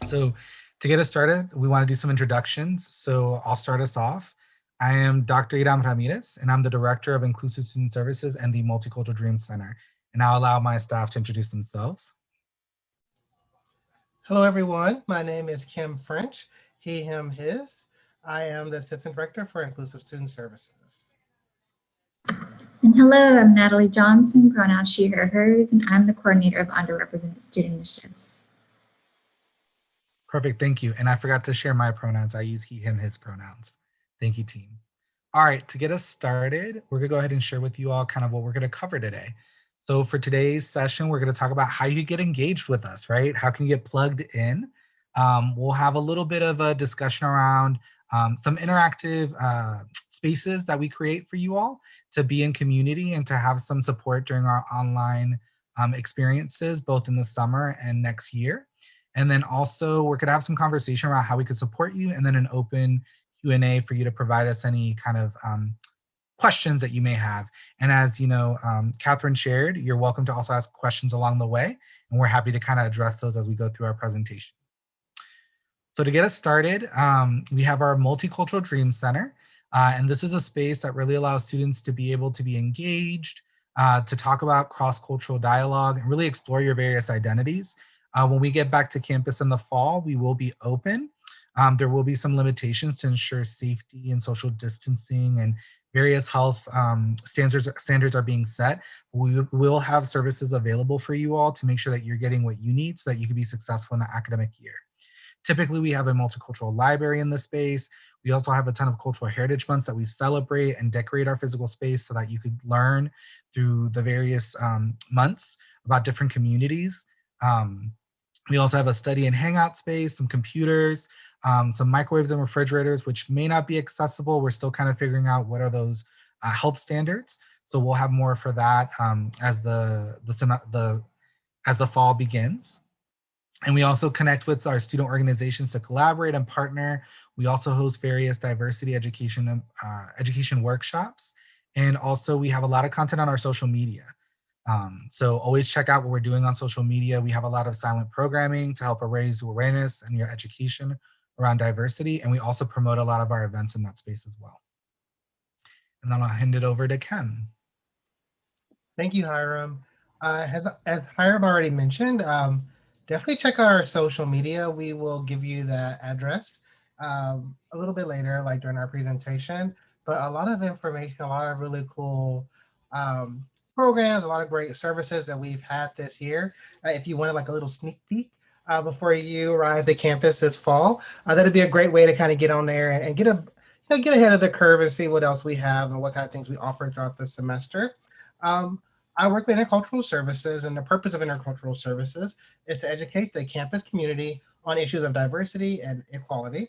So to get us started, we want to do some introductions. So I'll start us off. I am Dr. Iram Ramirez, and I'm the Director of Inclusive Student Services and the Multicultural Dream Center. And I'll allow my staff to introduce themselves. Hello, everyone. My name is Kim French, he, him, his. I am the Assistant Director for Inclusive Student Services. And hello, I'm Natalie Johnson, pronouns she, her, hers, and I'm the coordinator of underrepresented student initiatives. Perfect, thank you. And I forgot to share my pronouns. I use he, him, his pronouns. Thank you, team. All right, to get us started, we're gonna go ahead and share with you all kind of what we're gonna cover today. So for today's session, we're gonna talk about how you get engaged with us, right? How can you get plugged in? We'll have a little bit of a discussion around some interactive spaces that we create for you all to be in community and to have some support during our online experiences, both in the summer and next year. And then also we're gonna have some conversation around how we could support you, and then an open Q&A for you to provide us any kind of questions that you may have. And as you know, Catherine shared, you're welcome to also ask questions along the way, and we're happy to kind of address those as we go through our presentation. So to get us started, we have our Multicultural Dream Center. And this is a space that really allows students to be able to be engaged, to talk about cross-cultural dialogue, and really explore your various identities. When we get back to campus in the fall, we will be open. There will be some limitations to ensure safety and social distancing, and various health standards are being set. We will have services available for you all to make sure that you're getting what you need so that you can be successful in the academic year. Typically, we have a multicultural library in this space. We also have a ton of cultural heritage months that we celebrate and decorate our physical space so that you could learn through the various months about different communities. We also have a study and hangout space, some computers, some microwaves and refrigerators, which may not be accessible. We're still kind of figuring out what are those health standards. So we'll have more for that as the fall begins. And we also connect with our student organizations to collaborate and partner. We also host various diversity education workshops. And also we have a lot of content on our social media. So always check out what we're doing on social media. We have a lot of silent programming to help raise awareness and your education around diversity. And we also promote a lot of our events in that space as well. And then I'll hand it over to Ken. Thank you, Hiram. As Hiram already mentioned, definitely check out our social media. We will give you that address a little bit later, like during our presentation. But a lot of information, a lot of really cool programs, a lot of great services that we've had this year. If you wanted like a little sneak peek before you arrive to campus this fall, that'd be a great way to kind of get on there and get ahead of the curve and see what else we have and what kind of things we offer throughout the semester. I work with intercultural services, and the purpose of intercultural services is to educate the campus community on issues of diversity and equality.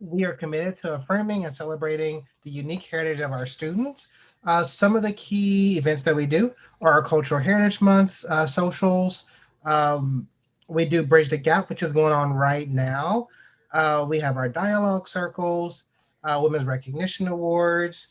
We are committed to affirming and celebrating the unique heritage of our students. Some of the key events that we do are our Cultural Heritage Months socials. We do Bridge the Gap, which is going on right now. We have our dialogue circles, Women's Recognition Awards.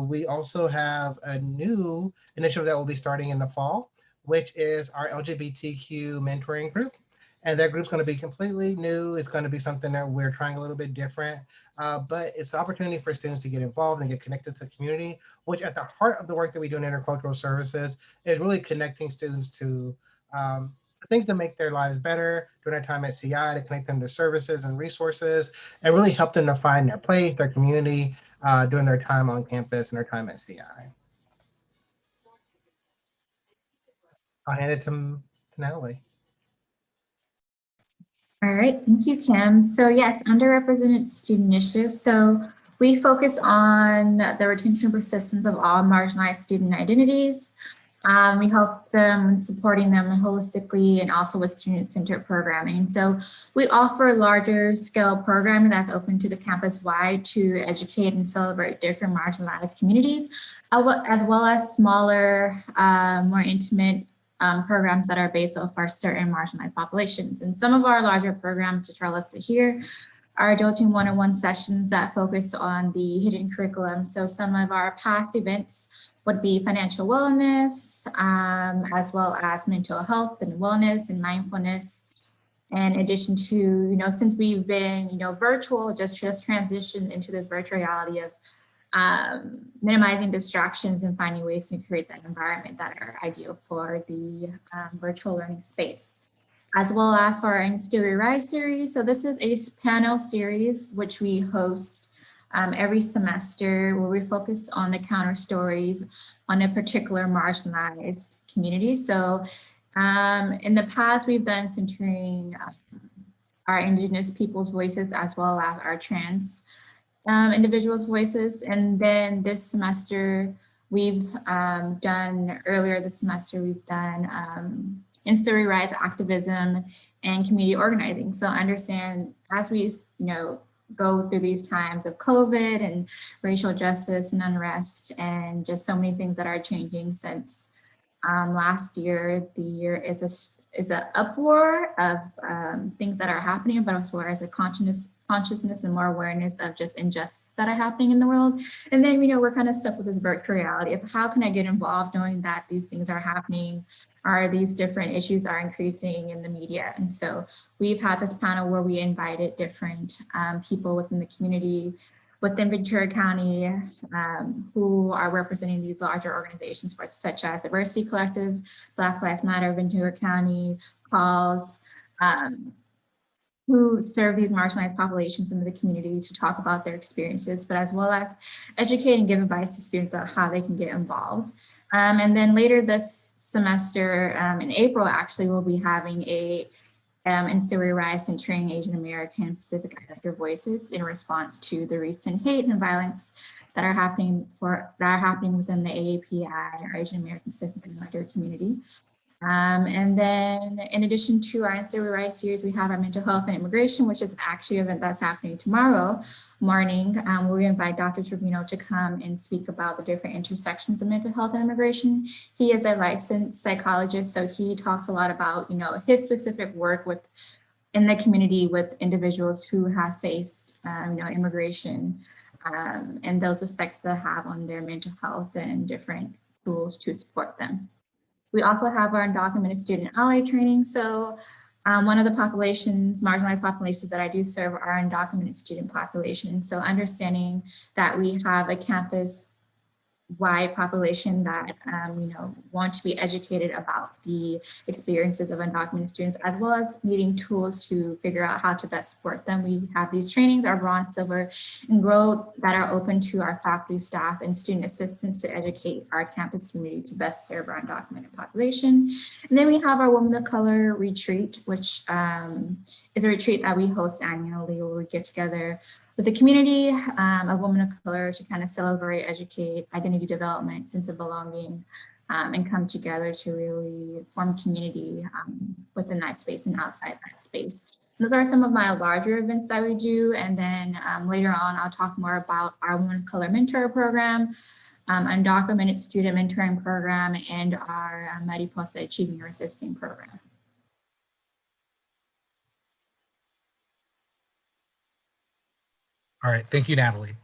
We also have a new initiative that will be starting in the fall, which is our LGBTQ mentoring group. And that group's going to be completely new. It's going to be something that we're trying a little bit different, but it's an opportunity for students to get involved and get connected to the community, which at the heart of the work that we do in intercultural services is really connecting students to things that make their lives better during their time at CI, to connect them to services and resources, and really help them to find their place, their community during their time on campus and their time at CI. I'll hand it to Natalie. All right, thank you, Kim. So yes, underrepresented student initiatives. So we focus on the retention and persistence of all marginalized student identities. We help them, supporting them holistically, and also with student-centered programming. So we offer larger scale programming that's open to the campus-wide to educate and celebrate different marginalized communities, as well as smaller, more intimate programs that are based off our certain marginalized populations. And some of our larger programs, which are listed here, are adulting one-on-one sessions that focus on the hidden curriculum. So some of our past events would be financial wellness, as well as mental health and wellness and mindfulness. In addition to, since we've been, virtual, just transitioned into this virtual reality of minimizing distractions and finding ways to create that environment that are ideal for the virtual learning space. As well as for our In Still Rise series. So this is a panel series which we host every semester, where we focus on the counter stories on a particular marginalized community. So in the past, we've done centering our Indigenous people's voices as well as our trans individuals' voices. And then this semester, we've earlier this semester, we've done In Still Rise activism and community organizing. So understand, as we, go through these times of COVID and racial justice and unrest and just so many things that are changing since last year, the year is an uproar of things that are happening, but as well as a consciousness and more awareness of just injustice that are happening in the world. And then, we're kind of stuck with this virtual reality of how can I get involved knowing that these things are happening, or these different issues are increasing in the media. And so we've had this panel where we invited different people within the community, within Ventura County, who are representing these larger organizations, such as Diversity Collective, Black Lives Matter, Ventura County, Cause, who serve these marginalized populations within the community, to talk about their experiences, but as well as educate and give advice to students on how they can get involved. And then later this semester, in April, actually, we'll be having a In Still Rise centering Asian American Pacific Islander voices in response to the recent hate and violence that are happening within the AAPI, or Asian American Pacific Islander community. And then in addition to our In Still Rise series, we have our mental health and immigration, which is actually an event that's happening tomorrow morning, where we invite Dr. Trevino to come and speak about the different intersections of mental health and immigration. He is a licensed psychologist, so he talks a lot about, his specific work in the community with individuals who have faced, immigration and those effects that have on their mental health and different tools to support them. We also have our undocumented student ally training. So one of the marginalized populations that I do serve are undocumented student population. So understanding that we have a campus wide population that want to be educated about the experiences of undocumented students, as well as needing tools to figure out how to best support them. We have these trainings, our bronze, silver, and gold, that are open to our faculty, staff, and student assistants to educate our campus community to best serve our undocumented population. And then we have our Women of Color retreat, which is a retreat that we host annually, where we get together with the community of women of color to kind of celebrate, educate, identity development, sense of belonging, and come together to really form community within that space and outside that space. Those are some of my larger events that we do. And then later on, I'll talk more about our Women of Color Mentor Program, undocumented student mentoring program, and our Mariposa Achieving or Assisting program. All right, thank you, Natalie.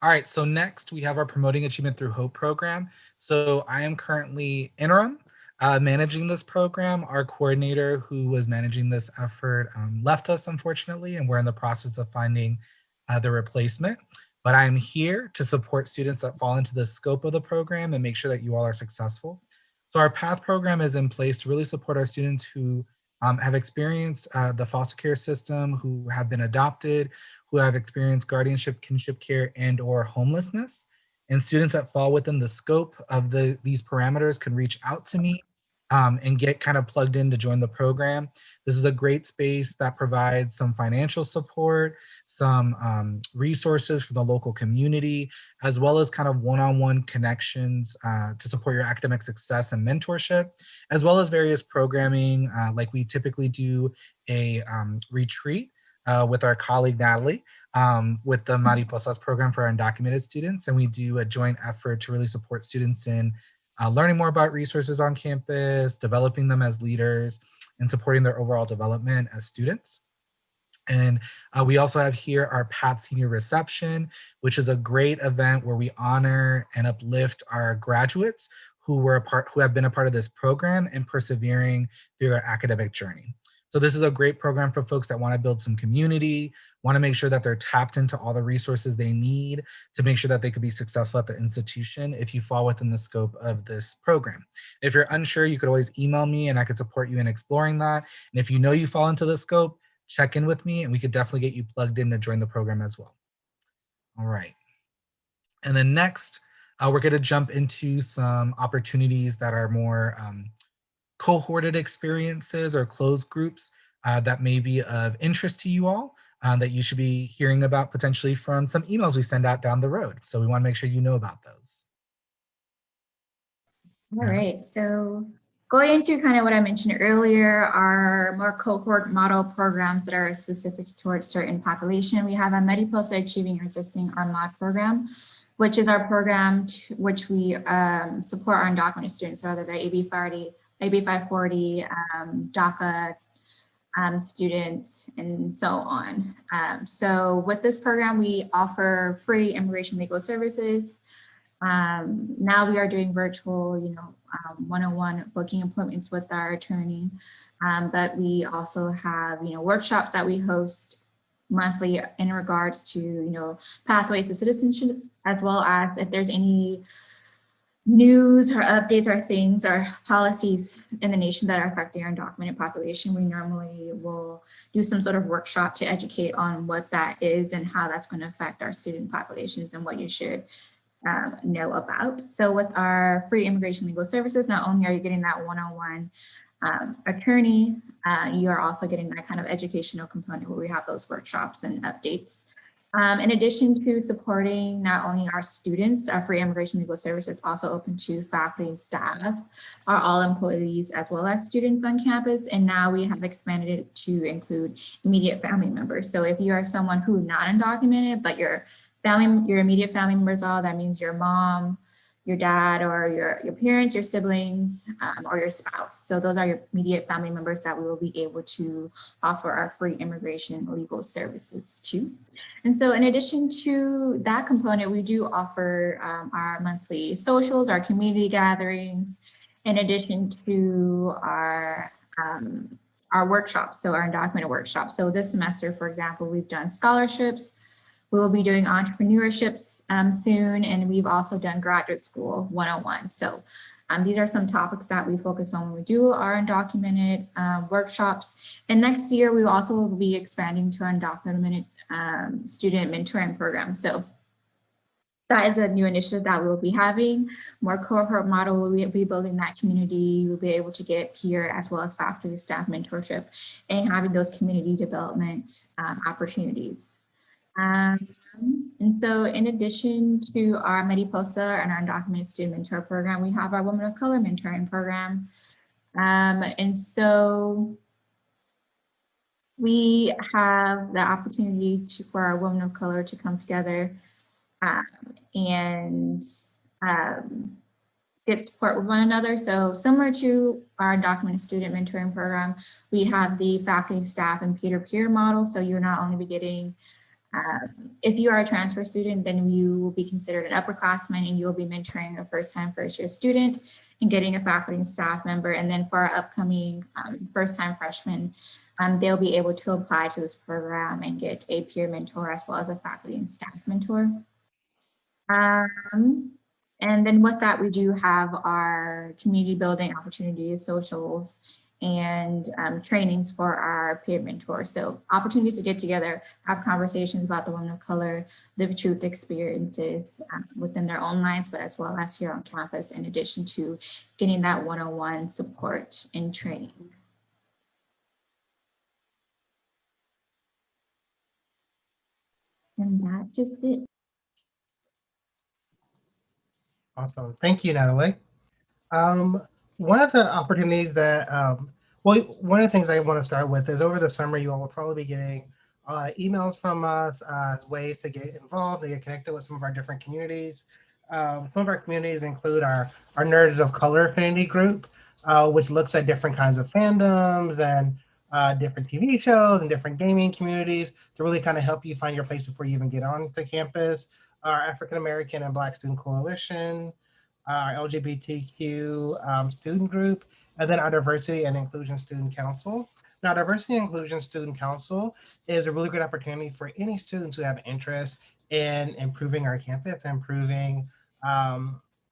All right, so next we have our Promoting Achievement Through Hope program. So I am currently interim managing this program. Our coordinator who was managing this effort left us, unfortunately, and we're in the process of finding the replacement. But I'm here to support students that fall into the scope of the program and make sure that you all are successful. So our PATH program is in place to really support our students who have experienced the foster care system, who have been adopted, who have experienced guardianship, kinship care, and or homelessness. And students that fall within the scope of these parameters can reach out to me and get kind of plugged in to join the program. This is a great space that provides some financial support, some resources for the local community, as well as kind of one-on-one connections to support your academic success and mentorship, as well as various programming, like we typically do a retreat with our colleague Natalie with the Mariposas program for our undocumented students. And we do a joint effort to really support students in learning more about resources on campus, developing them as leaders, and supporting their overall development as students. And we also have here our PAT Senior Reception, which is a great event where we honor and uplift our graduates who have been a part of this program and persevering through their academic journey. So this is a great program for folks that want to build some community, want to make sure that they're tapped into all the resources they need to make sure that they could be successful at the institution if you fall within the scope of this program. If you're unsure, you could always email me and I could support you in exploring that. And if you know you fall into the scope, check in with me and we could definitely get you plugged in to join the program as well. All right. And then next, we're going to jump into some opportunities that are more cohorted experiences or closed groups that may be of interest to you all that you should be hearing about potentially from some emails we send out down the road. So we want to make sure you know about those. All right, so going into kind of what I mentioned earlier, our more cohort model programs that are specific towards certain population. We have a Multicultural Achieving and Resisting our MOD program, which is our program which we support our undocumented students, whether they're AB 540, DACA students, and so on. So with this program, we offer free immigration legal services. Now we are doing virtual, one-on-one booking appointments with our attorney, but we also have, workshops that we host monthly in regards to, pathways to citizenship, as well as if there's any news or updates or things or policies in the nation that are affecting our undocumented population, we normally will do some sort of workshop to educate on what that is and how that's going to affect our student populations and what you should know about. So with our free immigration legal services, not only are you getting that one-on-one attorney, you are also getting that kind of educational component where we have those workshops and updates. In addition to supporting not only our students, our free immigration legal services also open to faculty and staff, are all employees as well as students on campus. And now we have expanded it to include immediate family members. So if you are someone who is not undocumented, but your immediate family members, all that means your mom, your dad, or your parents, your siblings, or your spouse. So those are your immediate family members that we will be able to offer our free immigration legal services to. And so in addition to that component, we do offer our monthly socials, our community gatherings, in addition to our workshops, so our undocumented workshops. So this semester, for example, we've done scholarships. We will be doing entrepreneurships soon, and we've also done graduate school 101. So these are some topics that we focus on when we do our undocumented workshops. And next year, we also will be expanding to our undocumented student mentoring program. So that is a new initiative that we will be having. More cohort model, we'll be building that community. We'll be able to get peer as well as faculty staff mentorship and having those community development opportunities. And so in addition to our Mediposa and our undocumented student mentor program, we have our Women of Color mentoring program. And so we have the opportunity for our women of color to come together and get support with one another. So similar to our undocumented student mentoring program, we have the faculty, staff, and peer-to-peer model. So you're not only be getting if you are a transfer student, then you will be considered an upperclassman and you'll be mentoring a first year student and getting a faculty and staff member. And then for our upcoming first-time freshmen, they'll be able to apply to this program and get a peer mentor as well as a faculty and staff mentor. And then with that, we do have our community building opportunities, socials, and trainings for our peer mentors. So opportunities to get together, have conversations about the women of color, live truth experiences within their own lives, but as well as here on campus, in addition to getting that one-on-one support and training. And that's just it. Awesome. Thank you, Natalie. One of the opportunities that, one of the things I want to start with is over the summer, you all will probably be getting emails from us, ways to get involved, to get connected with some of our different communities. Some of our communities include our Nerds of Color affinity group, which looks at different kinds of fandoms and different TV shows and different gaming communities to really kind of help you find your place before you even get onto campus. Our African American and Black Student Coalition, our LGBTQ student group, and then our Diversity and Inclusion Student Council. Now, Diversity and Inclusion Student Council is a really good opportunity for any students who have interest in improving our campus, improving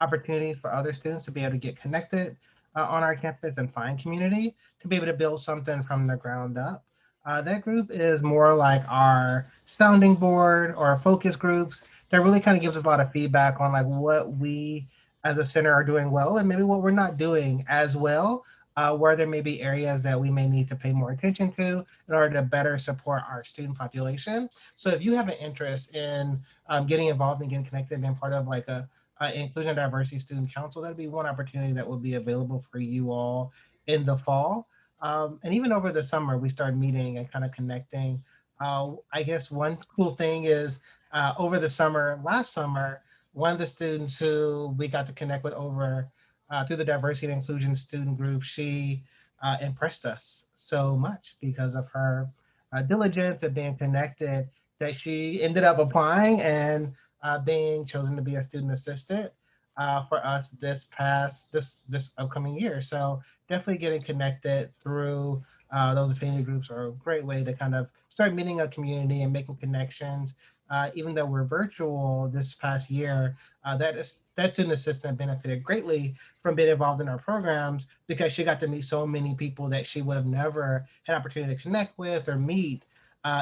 opportunities for other students to be able to get connected on our campus and find community, to be able to build something from the ground up. That group is more like our sounding board or focus groups that really kind of gives us a lot of feedback on like what we as a center are doing well and maybe what we're not doing as well, where there may be areas that we may need to pay more attention to in order to better support our student population. So if you have an interest in getting involved and getting connected and being part of like a inclusion and diversity student council, that'd be one opportunity that will be available for you all in the fall. And even over the summer, we start meeting and kind of connecting. I guess one cool thing is over the summer, last summer, one of the students who we got to connect with over through the diversity and inclusion student group, she impressed us so much because of her diligence and being connected that she ended up applying and being chosen to be a student assistant for us this upcoming year. So definitely getting connected through those affinity groups are a great way to kind of start meeting a community and making connections. Even though we're virtual this past year, that student assistant benefited greatly from being involved in our programs because she got to meet so many people that she would have never had opportunity to connect with or meet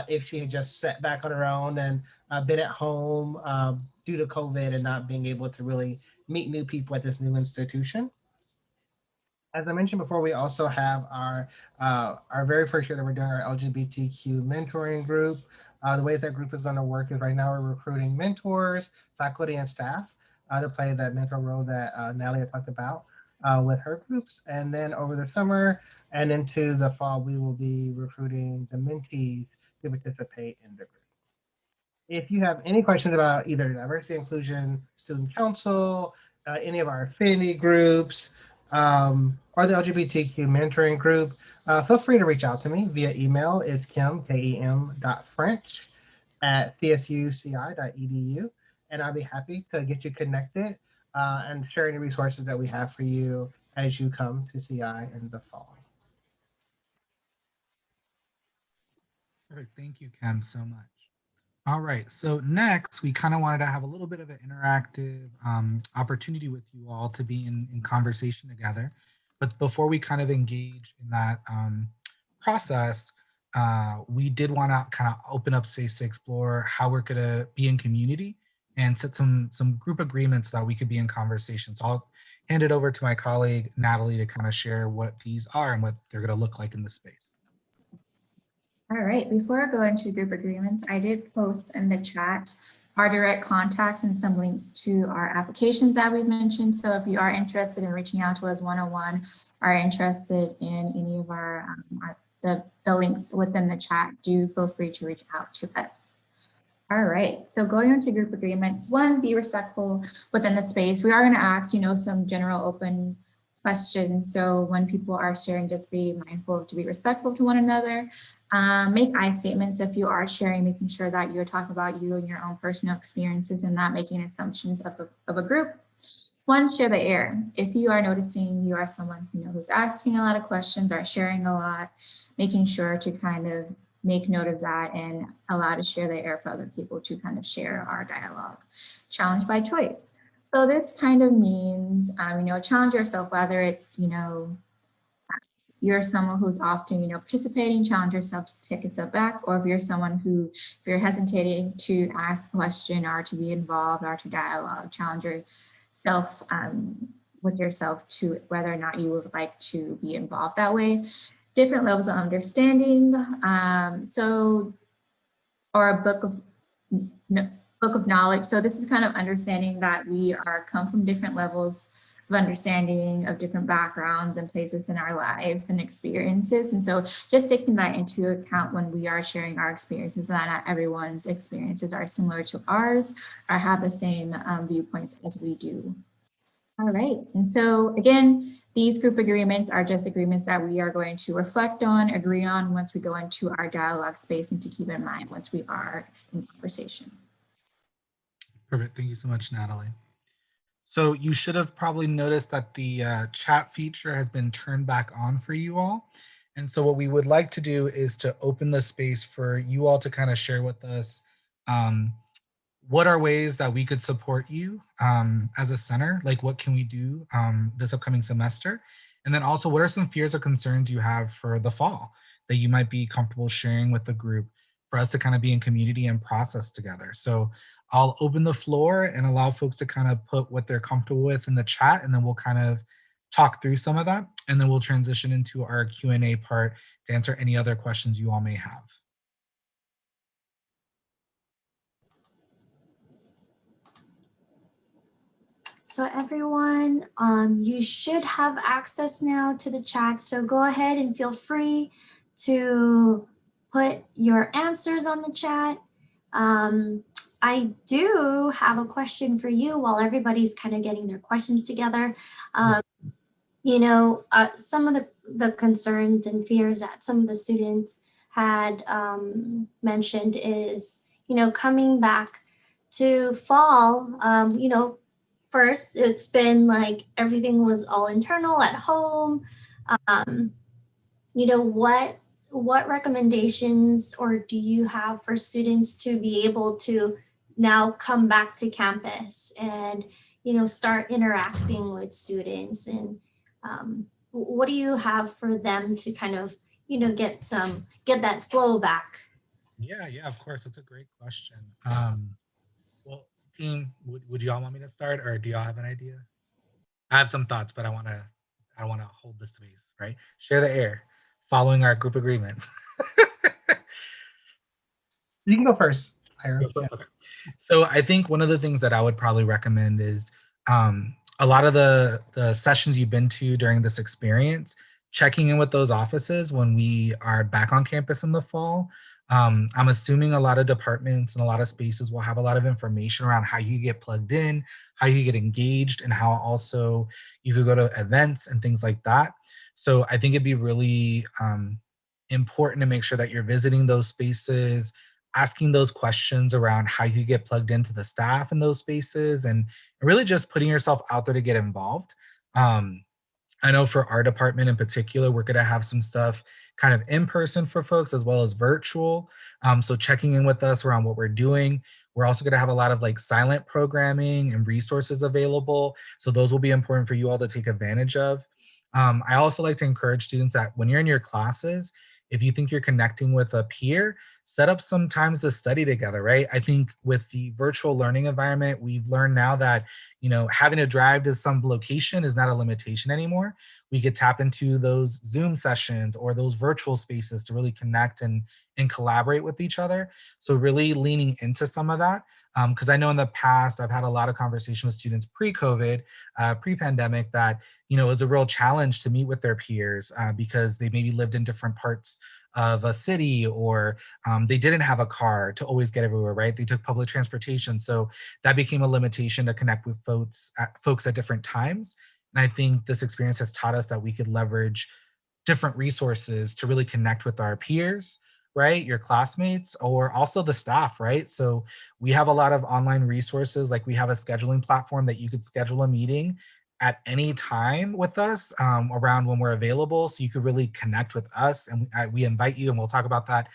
if she had just sat back on her own and been at home due to COVID and not being able to really meet new people at this new institution. As I mentioned before, we also have our very first year that we're doing our LGBTQ mentoring group. The way that group is going to work is right now we're recruiting mentors, faculty, and staff to play that mentor role that Natalie had talked about with her groups. And then over the summer and into the fall, we will be recruiting the mentees to participate in the group. If you have any questions about either diversity, inclusion, student council, any of our affinity groups, or the LGBTQ mentoring group, feel free to reach out to me via email. It's kim.french@csuci.edu, and I'll be happy to get you connected and share any resources that we have for you as you come to CI in the fall. Perfect. Thank you, Cam, so much. All right. So next, we kind of wanted to have a little bit of an interactive opportunity with you all to be in conversation together. But before we kind of engage in that process, we did want to kind of open up space to explore how we're going to be in community and set some group agreements that we could be in conversation. So I'll hand it over to my colleague, Natalie, to kind of share what these are and what they're going to look like in the space. All right, before I go into group agreements, I did post in the chat our direct contacts and some links to our applications that we've mentioned. So if you are interested in reaching out to us one-on-one, are interested in any of the links within the chat, do feel free to reach out to us. All right, so going into group agreements, one, be respectful within the space. We are going to ask, some general open questions. So when people are sharing, just be mindful to be respectful to one another. Make I statements if you are sharing, making sure that you're talking about you and your own personal experiences and not making assumptions of a group. One, share the air. If you are noticing you are someone who's asking a lot of questions or sharing a lot, making sure to kind of make note of that and allow to share the air for other people to kind of share our dialogue. Challenge by choice. So this kind of means, challenge yourself, whether it's, you're someone who's often, participating, challenge yourself to take a step back, or if you're someone who, if you're hesitating to ask a question or to be involved or to dialogue, challenge yourself with yourself to whether or not you would like to be involved that way. Different levels of understanding. Or a book of knowledge. So this is kind of understanding that we come from different levels of understanding of different backgrounds and places in our lives and experiences. And so just taking that into account when we are sharing our experiences, that not everyone's experiences are similar to ours or have the same viewpoints as we do. All right, and so again, these group agreements are just agreements that we are going to reflect on, agree on once we go into our dialogue space, and to keep in mind once we are in conversation. Perfect. Thank you so much, Natalie. So you should have probably noticed that the chat feature has been turned back on for you all. And so what we would like to do is to open the space for you all to kind of share with us um, what are ways that we could support you as a center? Like, what can we do this upcoming semester? And then also, what are some fears or concerns you have for the fall that you might be comfortable sharing with the group for us to kind of be in community and process together? So I'll open the floor and allow folks to kind of put what they're comfortable with in the chat, and then we'll kind of talk through some of that, and then we'll transition into our Q&A part to answer any other questions you all may have. So everyone, you should have access now to the chat. So go ahead and feel free to put your answers on the chat. I do have a question for you while everybody's kind of getting their questions together. Some of the concerns and fears that some of the students had mentioned is, coming back to fall, first, it's been like everything was all internal at home. What recommendations or do you have for students to be able to now come back to campus and, start interacting with students? And what do you have for them to kind of, get that flow back? Yeah, of course. That's a great question. Well, team, would you all want me to start, or do y'all have an idea? I have some thoughts, but I want to hold the space, right? Share the air, following our group agreements. You can go first, Ira. Okay. So I think one of the things that I would probably recommend is a lot of the sessions you've been to during this experience, checking in with those offices when we are back on campus in the fall. I'm assuming a lot of departments and a lot of spaces will have a lot of information around how you get plugged in, how you get engaged, and how also you could go to events and things like that. So I think it'd be really important to make sure that you're visiting those spaces, asking those questions around how you get plugged into the staff in those spaces, and really just putting yourself out there to get involved. I know for our department in particular, we're going to have some stuff kind of in person for folks as well as virtual. So checking in with us around what we're doing. We're also going to have a lot of like silent programming and resources available. So those will be important for you all to take advantage of. I also like to encourage students that when you're in your classes, if you think you're connecting with a peer, set up some times to study together, right? I think with the virtual learning environment, we've learned now that, having to drive to some location is not a limitation anymore. We could tap into those Zoom sessions or those virtual spaces to really connect and collaborate with each other. So really leaning into some of that. Because I know in the past, I've had a lot of conversation with students pre-COVID, pre-pandemic, that, it was a real challenge to meet with their peers because they maybe lived in different parts of a city, or they didn't have a car to always get everywhere, right? They took public transportation. So that became a limitation to connect with folks at different times. And I think this experience has taught us that we could leverage different resources to really connect with our peers, right? Your classmates, or also the staff, right? So we have a lot of online resources. Like we have a scheduling platform that you could schedule a meeting at any time with us around when we're available. So you could really connect with us, and we invite you, and we'll talk about that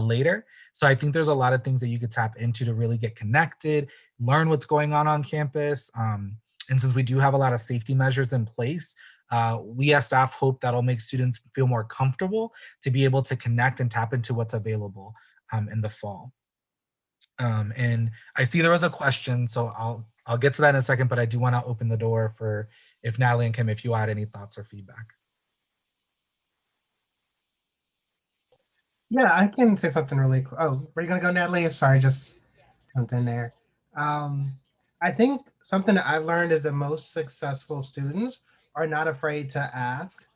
later. So I think there's a lot of things that you could tap into to really get connected, learn what's going on campus. And since we do have a lot of safety measures in place, we as staff hope that'll make students feel more comfortable to be able to connect and tap into what's available in the fall. And I see there was a question, so I'll get to that in a second, but I do want to open the door for if Natalie and Kim, if you had any thoughts or feedback. Yeah, I can say something really cool. Oh, where are you gonna go, Natalie? Sorry, just jumped in there. I think something that I've learned is that most successful students are not afraid to ask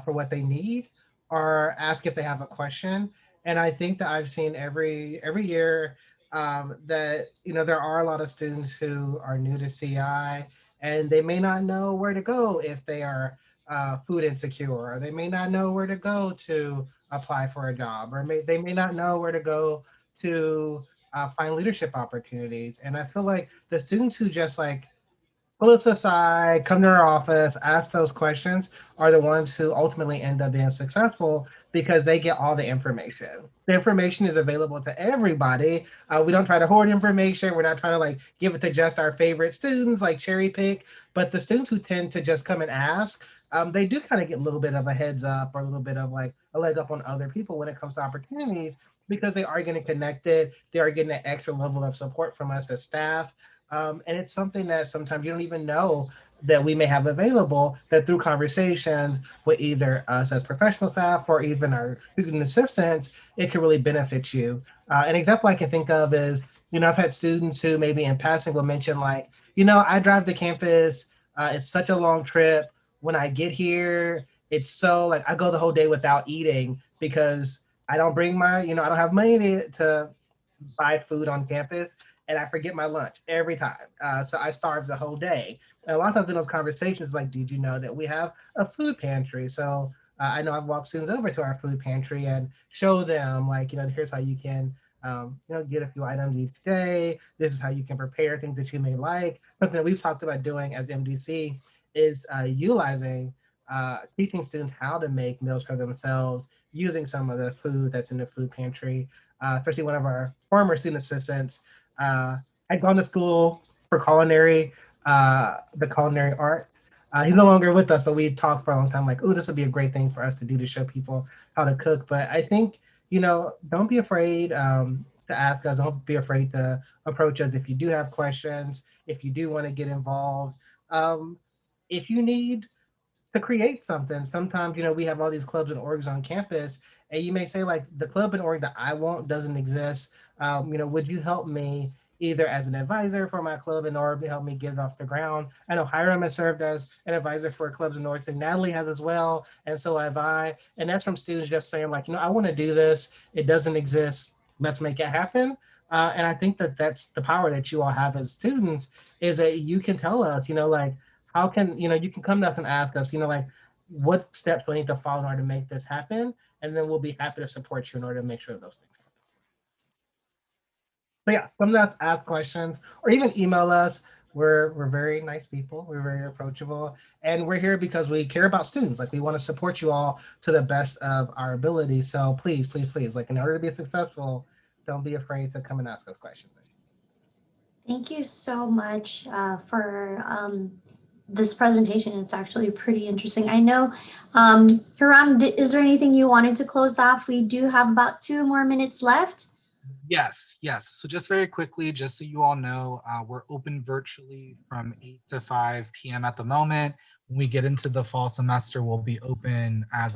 for what they need or ask if they have a question. And I think that I've seen every year that there are a lot of students who are new to CI and they may not know where to go if they are food insecure, or they may not know where to go to apply for a job, or they may not know where to go to find leadership opportunities. And I feel like the students who just like pull us aside, come to our office, ask those questions are the ones who ultimately end up being successful because they get all the information. The information is available to everybody. We don't try to hoard information. We're not trying to like give it to just our favorite students, like cherry pick. But the students who tend to just come and ask, they do kind of get a little bit of a heads up or a little bit of like a leg up on other people when it comes to opportunities because they are getting connected. They are getting an extra level of support from us as staff. And it's something that sometimes you don't even know that we may have available that through conversations with either us as professional staff or even our student assistants, it can really benefit you. An example I can think of is, I've had students who maybe in passing will mention like, I drive to campus, it's such a long trip. When I get here, it's so like, I go the whole day without eating because I don't bring I don't have money to buy food on campus and I forget my lunch every time. So I starve the whole day. And a lot of times in those conversations, like, did you know that we have a food pantry? So I know I've walked students over to our food pantry and show them like, here's how you can, get a few items each day. This is how you can prepare things that you may like. Something that we've talked about doing as MDC is utilizing, teaching students how to make meals for themselves using some of the food that's in the food pantry. Especially one of our former student assistants had gone to school for the culinary arts. He's no longer with us, but we talked for a long time like, oh, this would be a great thing for us to do to show people how to cook. But I think, don't be afraid to ask us. Don't be afraid to approach us if you do have questions, if you do want to get involved. If you need to create something. Sometimes, we have all these clubs and orgs on campus, and you may say like the club and org that I want doesn't exist. Would you help me either as an advisor for my club and org to help me get it off the ground? I know Hiram has served as an advisor for Clubs and Orgs, and Natalie has as well, and so have I. And that's from students just saying like, I want to do this. It doesn't exist. Let's make it happen. And I think that that's the power that you all have as students is that you can tell us, like, how can, you can come to us and ask us, like, what steps do I need to follow in order to make this happen? And then we'll be happy to support you in order to make sure those things happen. So yeah, come to us, ask questions, or even email us. We're very nice people. We're very approachable. And we're here because we care about students. Like, we want to support you all to the best of our ability. So please, please, please, like, in order to be successful, don't be afraid to come and ask us questions. Thank you so much for this presentation. It's actually pretty interesting. I know, Hiram, is there anything you wanted to close off? We do have about 2 more minutes left. Yes. So just very quickly, just so you all know, we're open virtually from 8 to 5 p.m. at the moment. When we get into the fall semester, we'll be open our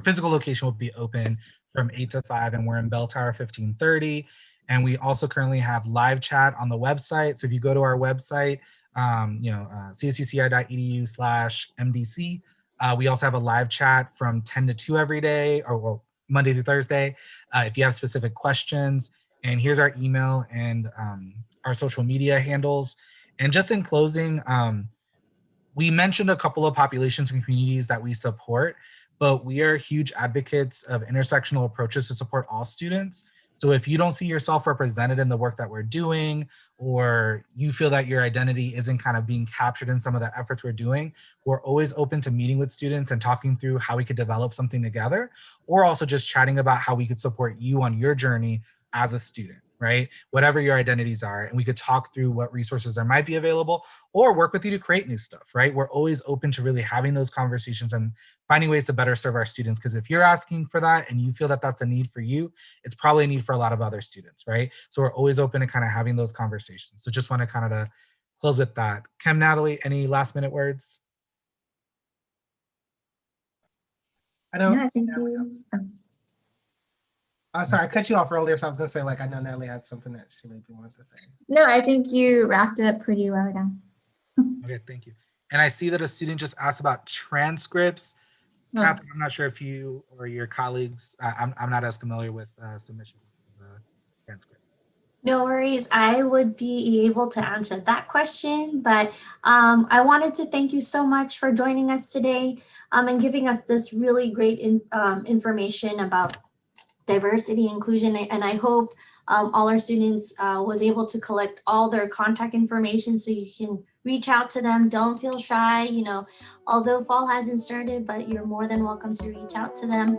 physical location will be open from 8 to 5, and we're in Bell Tower 1530. And we also currently have live chat on the website. So if you go to our website, CSUCI.edu/MDC, we also have a live chat from 10 to 2 every day, or Monday through Thursday. If you have specific questions, and here's our email and our social media handles. And just in closing, we mentioned a couple of populations and communities that we support, but we are huge advocates of intersectional approaches to support all students. So if you don't see yourself represented in the work that we're doing, or you feel that your identity isn't kind of being captured in some of the efforts we're doing, we're always open to meeting with students and talking through how we could develop something together, or also just chatting about how we could support you on your journey as a student, right? Whatever your identities are, and we could talk through what resources there might be available, or work with you to create new stuff, right? We're always open to really having those conversations and finding ways to better serve our students. Because if you're asking for that and you feel that that's a need for you, it's probably a need for a lot of other students, right? So we're always open to kind of having those conversations. So just want to kind of close with that. Kim, Natalie, any last minute words? Yeah, thank you. Sorry, I cut you off earlier, so I was going to say, like, I know Natalie had something that she maybe wanted to say. No, I think you wrapped it up pretty well down. Okay, thank you. And I see that a student just asked about transcripts. Oh. Catherine, I'm not sure if you or your colleagues, I'm not as familiar with submissions of transcripts. No worries. I would be able to answer that question, but I wanted to thank you so much for joining us today and giving us this really great information about diversity, inclusion, and I hope all our students was able to collect all their contact information so you can reach out to them. Don't feel shy, although fall hasn't started, but you're more than welcome to reach out to them.